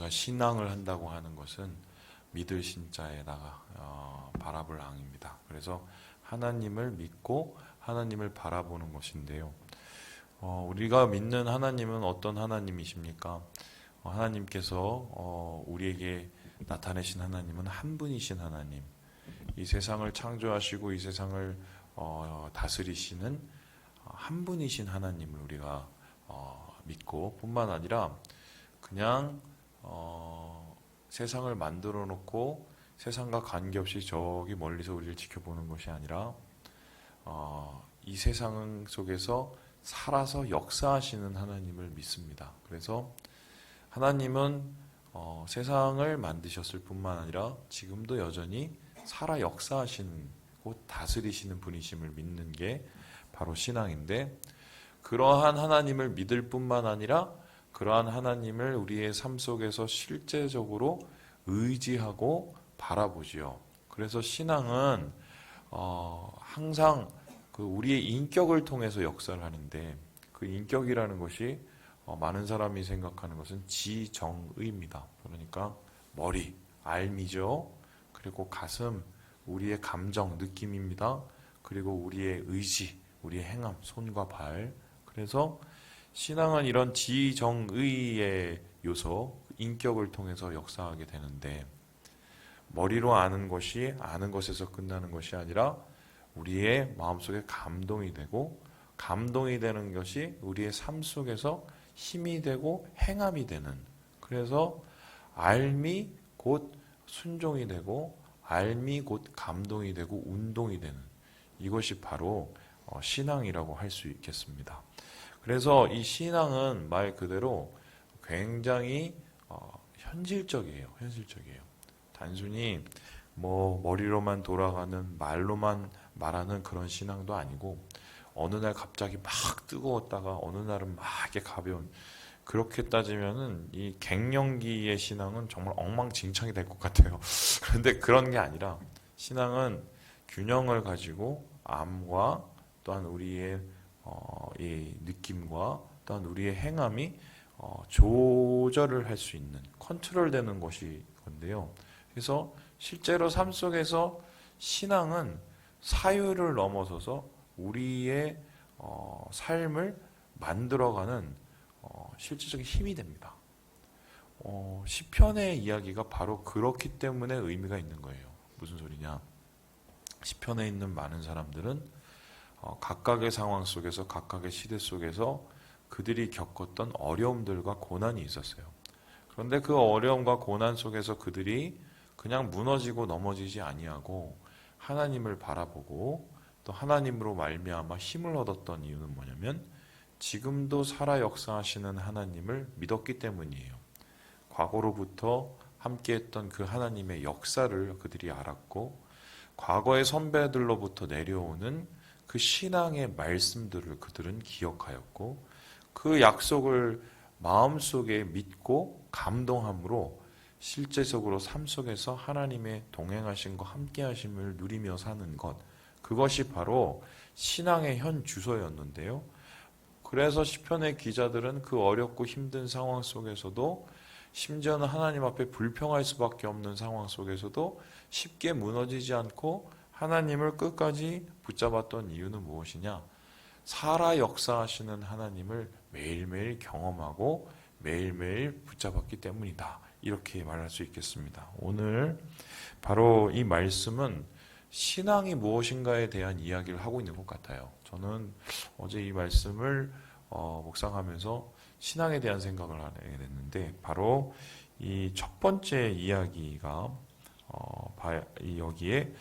우리가 신앙을 한다고 하는 것은 믿을 신자에다가 바라볼 앙입니다. 그래서 하나님을 믿고 하나님을 바라보는 것인데요. 우리가 믿는 하나님은 어떤 하나님이십니까? 하나님께서 우리에게 나타내신 하나님은 한 분이신 하나님, 이 세상을 창조하시고 이 세상을 다스리시는 한 분이신 하나님을 우리가 믿고, 뿐만 아니라 그냥 세상을 만들어 놓고 세상과 관계없이 저기 멀리서 우리를 지켜보는 것이 아니라 이 세상 속에서 살아서 역사하시는 하나님을 믿습니다. 그래서 하나님은 세상을 만드셨을 뿐만 아니라 지금도 여전히 살아 역사하시는, 곧 다스리시는 분이심을 믿는 게 바로 신앙인데, 그러한 하나님을 믿을 뿐만 아니라 그러한 하나님을 우리의 삶 속에서 실제적으로 의지하고 바라보지요. 그래서 신앙은 항상 그 우리의 인격을 통해서 역사를 하는데, 그 인격이라는 것이 많은 사람이 생각하는 것은 지정의입니다. 그러니까 머리, 알미죠. 그리고 가슴, 우리의 감정, 느낌입니다. 그리고 우리의 의지, 우리의 행함, 손과 발. 그래서 신앙은 이런 지정의의 요소, 인격을 통해서 역사하게 되는데, 머리로 아는 것이 아는 것에서 끝나는 것이 아니라 우리의 마음속에 감동이 되고, 감동이 되는 것이 우리의 삶 속에서 힘이 되고 행함이 되는, 그래서 알미 곧 순종이 되고 알미 곧 감동이 되고 운동이 되는, 이것이 바로 신앙이라고 할 수 있겠습니다. 그래서 이 신앙은 말 그대로 굉장히 현실적이에요. 현실적이에요. 단순히 머리로만 돌아가는, 말로만 말하는 그런 신앙도 아니고, 어느 날 갑자기 막 뜨거웠다가 어느 날은 막 이렇게 가벼운, 그렇게 따지면은 이 갱년기의 신앙은 정말 엉망진창이 될 것 같아요. 그런데 그런 게 아니라 신앙은 균형을 가지고 암과 또한 우리의 이 느낌과 또한 우리의 행함이 조절을 할 수 있는, 컨트롤되는 것이 건데요. 그래서 실제로 삶 속에서 신앙은 사유를 넘어서서 우리의 삶을 만들어가는 실질적인 힘이 됩니다. 시편의 이야기가 바로 그렇기 때문에 의미가 있는 거예요. 무슨 소리냐? 시편에 있는 많은 사람들은 각각의 상황 속에서, 각각의 시대 속에서 그들이 겪었던 어려움들과 고난이 있었어요. 그런데 그 어려움과 고난 속에서 그들이 그냥 무너지고 넘어지지 아니하고 하나님을 바라보고 또 하나님으로 말미암아 힘을 얻었던 이유는 뭐냐면, 지금도 살아 역사하시는 하나님을 믿었기 때문이에요. 과거로부터 함께했던 그 하나님의 역사를 그들이 알았고, 과거의 선배들로부터 내려오는 그 신앙의 말씀들을 그들은 기억하였고, 그 약속을 마음속에 믿고 감동함으로 실제적으로 삶 속에서 하나님의 동행하심과 함께하심을 누리며 사는 것, 그것이 바로 신앙의 현 주소였는데요. 그래서 시편의 기자들은 그 어렵고 힘든 상황 속에서도, 심지어는 하나님 앞에 불평할 수밖에 없는 상황 속에서도 쉽게 무너지지 않고 하나님을 끝까지 붙잡았던 이유는 무엇이냐? 살아 역사하시는 하나님을 매일매일 경험하고 매일매일 붙잡았기 때문이다. 이렇게 말할 수 있겠습니다. 오늘 바로 이 말씀은 신앙이 무엇인가에 대한 이야기를 하고 있는 것 같아요. 저는 어제 이 말씀을 묵상하면서 신앙에 대한 생각을 하게 됐는데, 바로 이 첫 번째 이야기가 여기에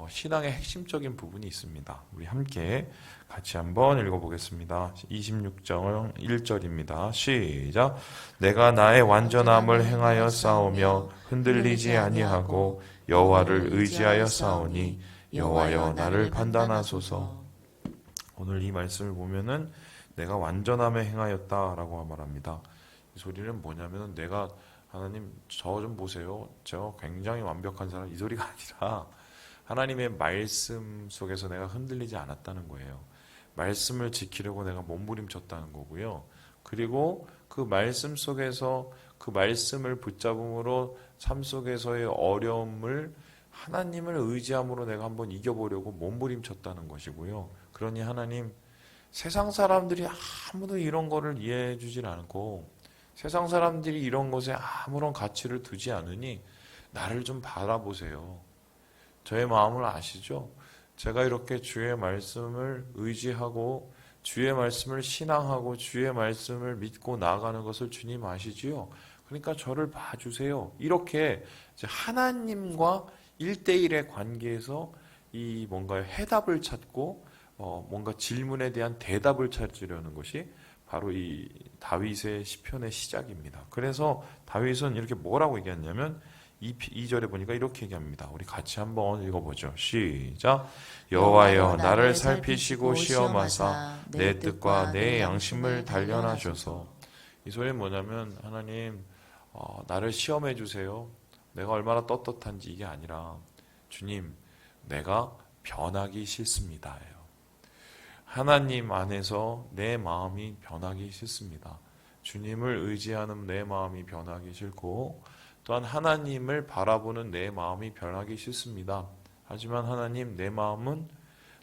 신앙의 핵심적인 부분이 있습니다. 우리 함께 같이 한번 읽어보겠습니다. 26장 1절입니다. 시작. 내가 나의 완전함을 행하여 싸우며 흔들리지 아니하고 여호와를 의지하여 싸우니 여호와여 나를 판단하소서. 오늘 이 말씀을 보면은 내가 완전함에 행하였다라고 말합니다. 이 소리는 뭐냐면, 내가 하나님 저 좀 보세요, 저 굉장히 완벽한 사람, 이 소리가 아니라 하나님의 말씀 속에서 내가 흔들리지 않았다는 거예요. 말씀을 지키려고 내가 몸부림쳤다는 거고요. 그리고 그 말씀 속에서 그 말씀을 붙잡음으로 삶 속에서의 어려움을 하나님을 의지함으로 내가 한번 이겨보려고 몸부림쳤다는 것이고요. 그러니 하나님, 세상 사람들이 아무도 이런 거를 이해해 주질 않고 세상 사람들이 이런 것에 아무런 가치를 두지 않으니 나를 좀 바라보세요. 저의 마음을 아시죠? 제가 이렇게 주의 말씀을 의지하고 주의 말씀을 신앙하고 주의 말씀을 믿고 나아가는 것을 주님 아시지요? 그러니까 저를 봐주세요. 이렇게 이제 하나님과 1대1의 관계에서 이 뭔가 해답을 찾고 뭔가 질문에 대한 대답을 찾으려는 것이 바로 이 다윗의 시편의 시작입니다. 그래서 다윗은 이렇게 뭐라고 얘기했냐면 2절에 보니까 이렇게 얘기합니다. 우리 같이 한번 읽어보죠. 시작. 여호와여 나를 살피시고 시험하사 내 뜻과 내 양심을 단련하셔서. 이 소리는 뭐냐면 하나님 나를 시험해 주세요. 내가 얼마나 떳떳한지 이게 아니라 주님 내가 변하기 싫습니다. 하나님 안에서 내 마음이 변하기 싫습니다. 주님을 의지하는 내 마음이 변하기 싫고 또한 하나님을 바라보는 내 마음이 변하기 싫습니다. 하지만 하나님 내 마음은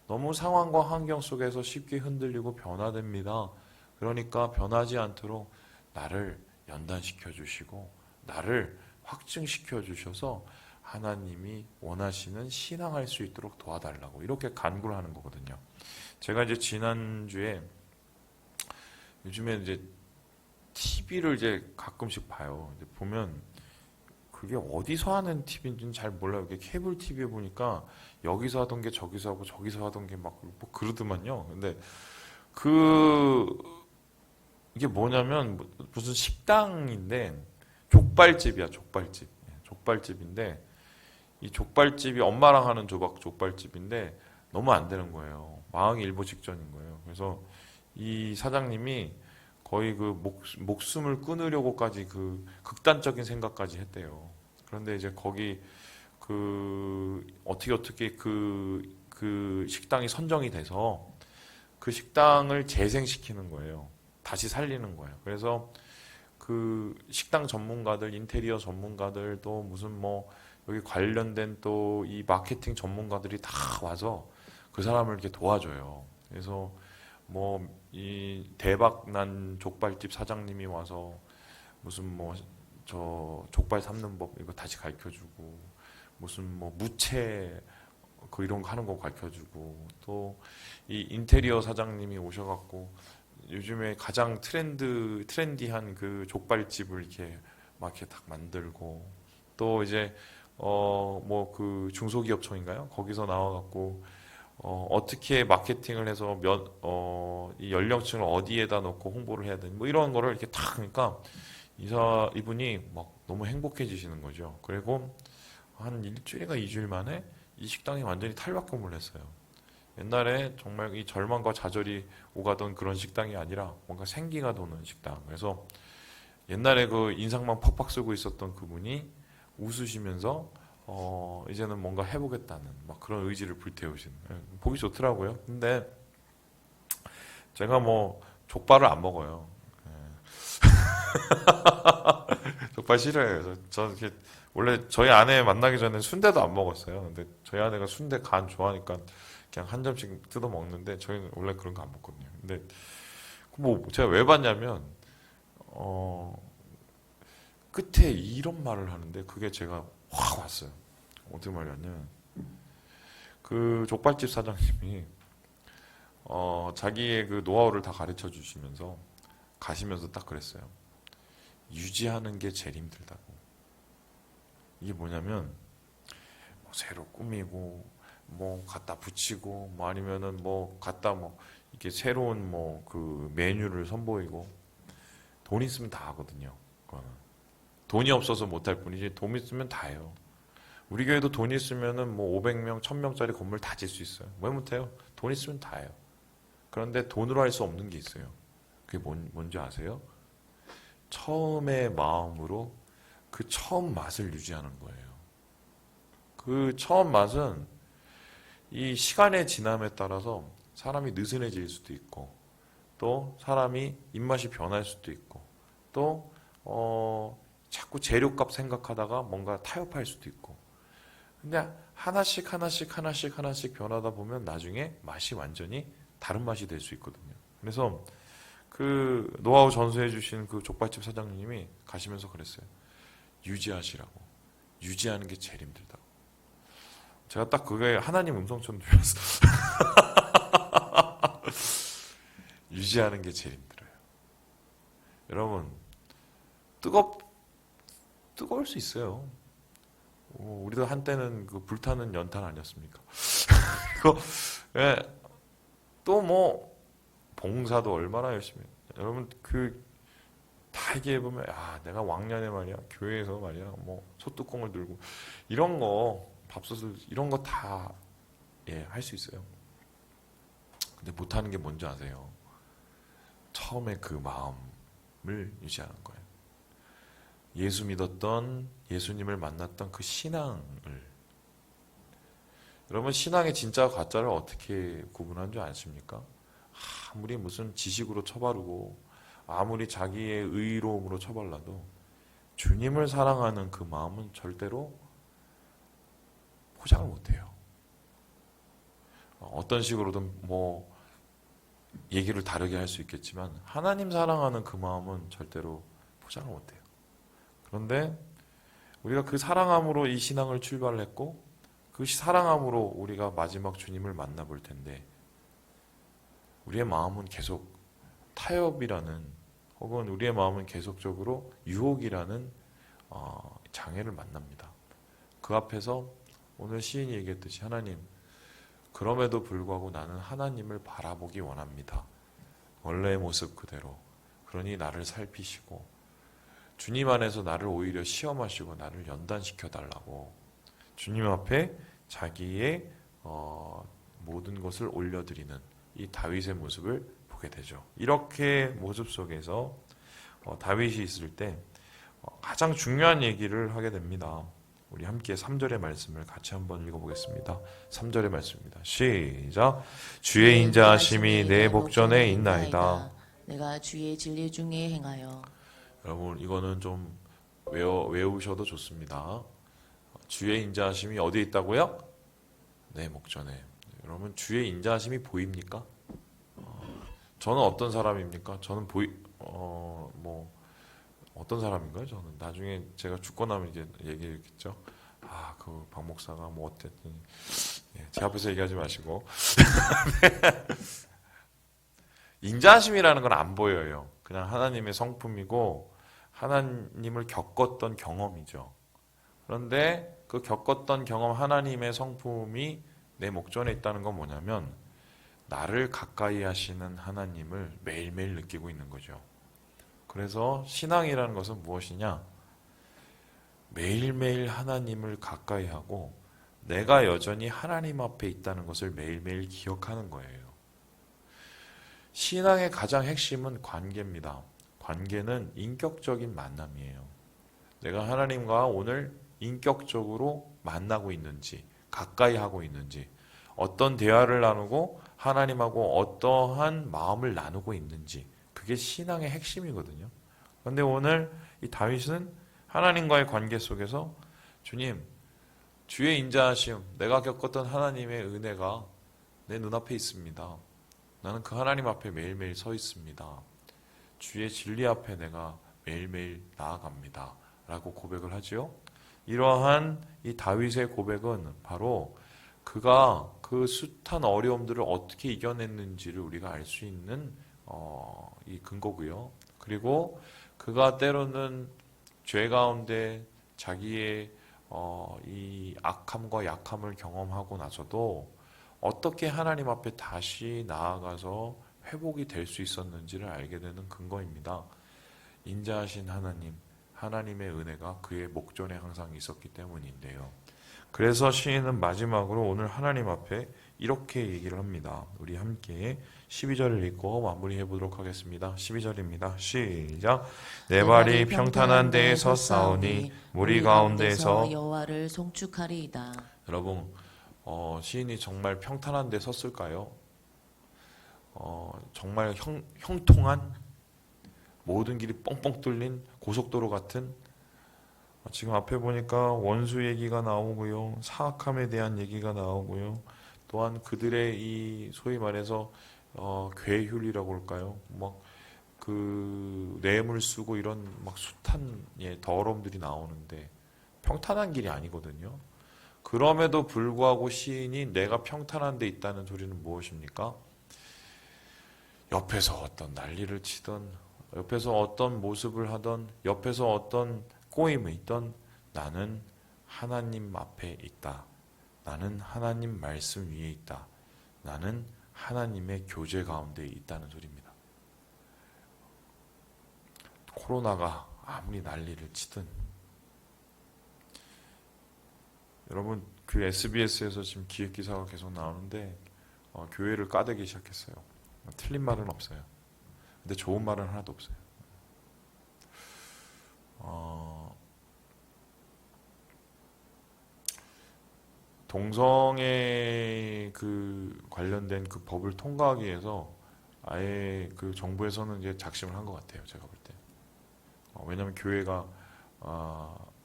너무 상황과 환경 속에서 쉽게 흔들리고 변화됩니다. 그러니까 변하지 않도록 나를 연단시켜 주시고 나를 확증시켜 주셔서 하나님이 원하시는 신앙할 수 있도록 도와달라고 이렇게 간구를 하는 거거든요. 제가 이제 지난주에 요즘에 이제 TV를 이제 가끔씩 봐요. 이제 보면 그게 어디서 하는 TV인지는 잘 몰라요. 이게 케이블 TV에 보니까 여기서 하던 게 저기서 하고 저기서 하던 게 막 뭐 그러더만요. 근데 이게 뭐냐면 무슨 식당인데 족발집이야, 족발집. 족발집인데 이 족발집이 엄마랑 하는 족발집인데 너무 안 되는 거예요. 망하기 일보 직전인 거예요. 그래서 이 사장님이 거의 그 목숨을 끊으려고까지 그 극단적인 생각까지 했대요. 그런데 이제 거기 어떻게 그 식당이 선정이 돼서 그 식당을 재생시키는 거예요. 다시 살리는 거예요. 그래서 그 식당 전문가들, 인테리어 전문가들 또 무슨 뭐 여기 관련된 또 이 마케팅 전문가들이 다 와서 그 사람을 이렇게 도와줘요. 그래서 뭐 이 대박난 족발집 사장님이 와서 무슨 뭐 저 족발 삶는 법 이거 다시 가르쳐주고 무슨 뭐 무채 그 이런 거 하는 거 가르쳐주고 또 이 인테리어 사장님이 오셔갖고 요즘에 가장 트렌디한 그 족발집을 이렇게 막 이렇게 딱 만들고 또 이제 뭐 그 중소기업청인가요? 거기서 나와갖고 어떻게 마케팅을 해서 이 연령층을 어디에다 놓고 홍보를 해야 되는 뭐 이런 거를 이렇게 탁 하니까 이분이 막 너무 행복해지시는 거죠. 그리고 한 일주일인가 2주일 만에 이 식당이 완전히 탈바꿈을 했어요. 옛날에 정말 이 절망과 좌절이 오가던 그런 식당이 아니라 뭔가 생기가 도는 식당. 그래서 옛날에 그 인상만 팍팍 쓰고 있었던 그분이 웃으시면서 이제는 뭔가 해보겠다는 막 그런 의지를 불태우시는 보기 좋더라고요. 근데 제가 뭐 족발을 안 먹어요. 족발 싫어해요. 저 이렇게 원래 저희 아내 만나기 전에 순대도 안 먹었어요. 근데 저희 아내가 순대 간 좋아하니까 그냥 한 점씩 뜯어 먹는데 저희는 원래 그런 거 안 먹거든요. 근데 뭐 제가 왜 봤냐면 끝에 이런 말을 하는데 그게 제가 확 왔어요. 어떻게 말이냐면 그 족발집 사장님이 자기의 그 노하우를 다 가르쳐 주시면서 가시면서 딱 그랬어요. 유지하는 게 제일 힘들다고. 이게 뭐냐면 뭐 새로 꾸미고 뭐 갖다 붙이고 뭐 아니면은 뭐 갖다 뭐 이게 새로운 뭐 그 메뉴를 선보이고 돈 있으면 다 하거든요. 그거는. 돈이 없어서 못할 뿐이지 돈 있으면 다 해요. 우리 교회도 돈 있으면은 뭐 500명, 1000명짜리 건물 다 질 수 있어요. 왜 못해요? 돈 있으면 다 해요. 그런데 돈으로 할 수 없는 게 있어요. 그게 뭔지 아세요? 처음의 마음으로 그 처음 맛을 유지하는 거예요. 그 처음 맛은 이 시간의 지남에 따라서 사람이 느슨해질 수도 있고 또 사람이 입맛이 변할 수도 있고 또 자꾸 재료값 생각하다가 뭔가 타협할 수도 있고. 근데 하나씩 변하다 보면 나중에 맛이 완전히 다른 맛이 될 수 있거든요. 그래서 그 노하우 전수해 주신 그 족발집 사장님이 가시면서 그랬어요. 유지하시라고. 유지하는 게 제일 힘들다고. 제가 딱 그게 하나님 음성처럼 들렸어. 유지하는 게 제일 힘들어요. 여러분, 뜨거울 수 있어요. 우리도 한때는 그 불타는 연탄 아니었습니까? 그거, 예, 또 뭐, 봉사도 얼마나 열심히 해요. 여러분, 다 얘기해보면, 내가 왕년에 말이야, 교회에서 말이야, 뭐, 소뚜껑을 들고, 이런 거, 밥솥을, 이런 거 다, 할 수 있어요. 근데 못하는 게 뭔지 아세요? 처음에 그 마음을 유지하는 거예요. 예수 믿었던, 예수님을 만났던 그 신앙을. 여러분, 신앙의 진짜와 가짜를 어떻게 구분하는 줄 아십니까? 아무리 무슨 지식으로 처바르고, 아무리 자기의 의로움으로 처발라도, 주님을 사랑하는 그 마음은 절대로 포장을 못해요. 어떤 식으로든 뭐, 얘기를 다르게 할 수 있겠지만, 하나님 사랑하는 그 마음은 절대로 포장을 못해요. 그런데 우리가 그 사랑함으로 이 신앙을 출발했고 그 사랑함으로 우리가 마지막 주님을 만나볼 텐데 우리의 마음은 계속 타협이라는 혹은 우리의 마음은 계속적으로 유혹이라는 장애를 만납니다. 그 앞에서 오늘 시인이 얘기했듯이 하나님 그럼에도 불구하고 나는 하나님을 바라보기 원합니다. 원래의 모습 그대로. 그러니 나를 살피시고 주님 안에서 나를 오히려 시험하시고 나를 연단시켜 달라고 주님 앞에 자기의 모든 것을 올려드리는 이 다윗의 모습을 보게 되죠. 이렇게 모습 속에서 다윗이 있을 때 가장 중요한 얘기를 하게 됩니다. 우리 함께 3절의 말씀을 같이 한번 읽어보겠습니다. 3절의 말씀입니다. 시작. 주의 인자하심이 내 목전에 있나이다. 내가 주의 진리 중에 행하여. 여러분 이거는 좀 외우셔도 좋습니다. 주의 인자하심이 어디에 있다고요? 내 목전에. 여러분 주의 인자하심이 보입니까? 저는 어떤 사람입니까? 저는 뭐 어떤 사람인가요? 저는 나중에 제가 죽고 나면 이제 얘기했겠죠. 그 박 목사가 뭐 어땠더니 제 앞에서 얘기하지 마시고 인자하심이라는 건 안 보여요. 그냥 하나님의 성품이고 하나님을 겪었던 경험이죠. 그런데 그 겪었던 경험 하나님의 성품이 내 목전에 있다는 건 뭐냐면 나를 가까이 하시는 하나님을 매일매일 느끼고 있는 거죠. 그래서 신앙이라는 것은 무엇이냐? 매일매일 하나님을 가까이 하고 내가 여전히 하나님 앞에 있다는 것을 매일매일 기억하는 거예요. 신앙의 가장 핵심은 관계입니다. 관계는 인격적인 만남이에요. 내가 하나님과 오늘 인격적으로 만나고 있는지, 가까이 하고 있는지, 어떤 대화를 나누고 하나님하고 어떠한 마음을 나누고 있는지, 그게 신앙의 핵심이거든요. 그런데 오늘 이 다윗은 하나님과의 관계 속에서 주님, 주의 인자하심, 내가 겪었던 하나님의 은혜가 내 눈앞에 있습니다. 나는 그 하나님 앞에 매일매일 서 있습니다. 주의 진리 앞에 내가 매일매일 나아갑니다. 라고 고백을 하지요. 이러한 이 다윗의 고백은 바로 그가 그 숱한 어려움들을 어떻게 이겨냈는지를 우리가 알 수 있는 이 근거고요. 그리고 그가 때로는 죄 가운데 자기의 이 악함과 약함을 경험하고 나서도 어떻게 하나님 앞에 다시 나아가서 회복이 될 수 있었는지를 알게 되는 근거입니다. 인자하신 하나님, 하나님의 은혜가 그의 목전에 항상 있었기 때문인데요. 그래서 시인은 마지막으로 오늘 하나님 앞에 이렇게 얘기를 합니다. 우리 함께 12절을 읽고 마무리해 보도록 하겠습니다. 12절입니다. 시작. 내 발이 평탄한 데에 섰사오니 무리 가운데서 여호와를 송축하리이다. 여러분 시인이 정말 평탄한 데 섰을까요? 정말 형통한 모든 길이 뻥뻥 뚫린 고속도로 같은 지금 앞에 보니까 원수 얘기가 나오고요. 사악함에 대한 얘기가 나오고요. 또한 그들의 이 소위 말해서 괴휼이라고 할까요? 막 그 뇌물 쓰고 이런 막 숱한 더러움들이 나오는데 평탄한 길이 아니거든요. 그럼에도 불구하고 시인이 내가 평탄한 데 있다는 소리는 무엇입니까? 옆에서 어떤 난리를 치던, 옆에서 어떤 모습을 하던, 옆에서 어떤 꼬임이 있던 나는 하나님 앞에 있다. 나는 하나님 말씀 위에 있다. 나는 하나님의 교제 가운데 있다는 소리입니다. 코로나가 아무리 난리를 치든 여러분 그 SBS에서 지금 기획기사가 계속 나오는데 교회를 까대기 시작했어요. 틀린 말은 없어요. 근데 좋은 말은 하나도 없어요. 동성애 그 관련된 그 법을 통과하기 위해서 아예 그 정부에서는 이제 작심을 한 것 같아요. 제가 볼 때. 왜냐하면 교회가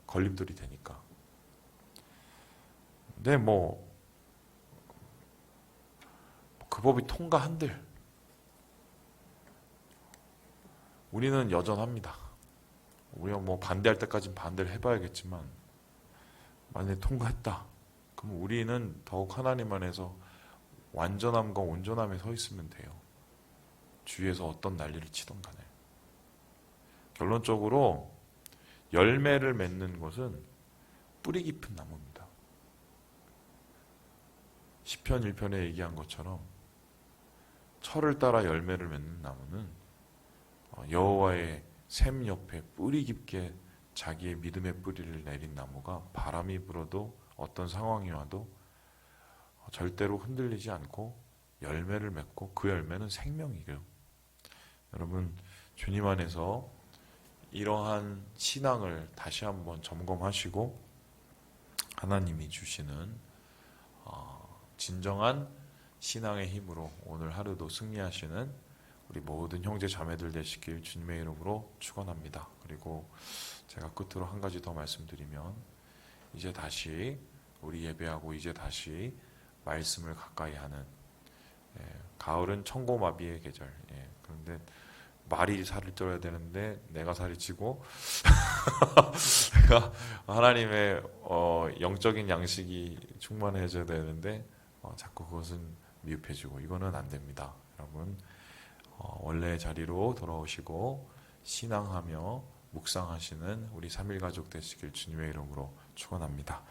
걸림돌이 되니까. 근데 뭐 그 법이 통과한들 우리는 여전합니다. 우리가 뭐 반대할 때까지는 반대를 해봐야겠지만 만약에 통과했다. 그럼 우리는 더욱 하나님 안에서 완전함과 온전함에 서 있으면 돼요. 주위에서 어떤 난리를 치던 간에. 결론적으로 열매를 맺는 것은 뿌리 깊은 나무입니다. 시편 1편에 얘기한 것처럼 철을 따라 열매를 맺는 나무는 여호와의 샘 옆에 뿌리 깊게 자기의 믿음의 뿌리를 내린 나무가 바람이 불어도 어떤 상황이 와도 절대로 흔들리지 않고 열매를 맺고 그 열매는 생명이에요. 여러분 주님 안에서 이러한 신앙을 다시 한번 점검하시고 하나님이 주시는 진정한 신앙의 힘으로 오늘 하루도 승리하시는 우리 모든 형제 자매들 되시길 주님의 이름으로 축원합니다. 그리고 제가 끝으로 한 가지 더 말씀드리면 이제 다시 우리 예배하고 이제 다시 말씀을 가까이 하는 가을은 청고마비의 계절. 그런데 말이 살을 쪄야 되는데 내가 살이 찌고 내가 하나님의 영적인 양식이 충만해져야 되는데 자꾸 그것은 미흡해지고 이거는 안 됩니다. 여러분 원래의 자리로 돌아오시고 신앙하며 묵상하시는 우리 3일 가족 되시길 주님의 이름으로 축원합니다.